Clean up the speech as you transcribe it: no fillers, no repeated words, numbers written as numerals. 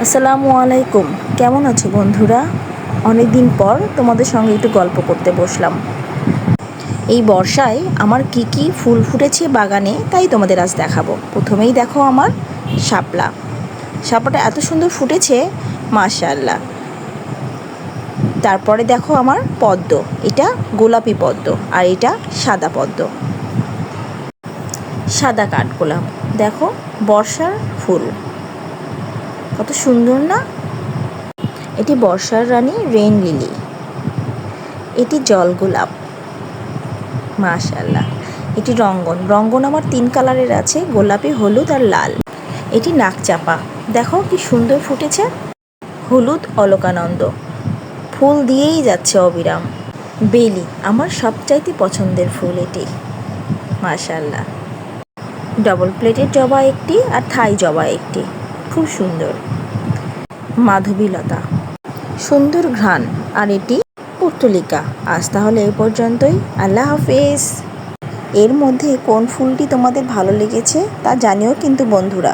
আসসালামু আলাইকুম। কেমন আছো বন্ধুরা? অনেক দিন পর তোমাদের সঙ্গে একটু গল্প করতে বসলাম। এই বর্ষায় আমার কি ফুল ফুটেছে বাগানে তাই তোমাদের আজ দেখাবো। প্রথমেই দেখো আমার শাপলা। শাপলাটা এত সুন্দর ফুটেছে, মাশাআল্লাহ। তারপরে দেখো আমার পদ্ম, এটা গোলাপি পদ্ম আর এটা সাদা পদ্ম, সাদা কাঠগোলাপ। দেখো বর্ষার ফুল, কত সুন্দর না? এটি বর্ষার রানী রেইন লিলি, এটি জল গোলাপ, মাশাআল্লাহ। এটি রঙ্গন। রঙ্গন আমার 3 কালারের আছে, গোলাপি, হলুদ আর লাল। এটি নাকচাপা, দেখো কি সুন্দর ফুটেছে। হলুদ অলকানন্দ, ফুল দিয়েই যাচ্ছে অবিরাম। বেলি আমার সবচাইতে পছন্দের ফুল, এটি মাশাআল্লাহ। ডবল প্লেটের জবা একটি আর থাই জবা একটি, খুব সুন্দর। মাধবীলতা, সুন্দর ঘ্রাণ। আর এটি পর্তুলিকা। আজ তাহলে এই পর্যন্তই। আল্লাহ হাফেজ। এর মধ্যে কোন ফুলটি তোমাদের ভালো লেগেছে তা জানিও কিন্তু বন্ধুরা।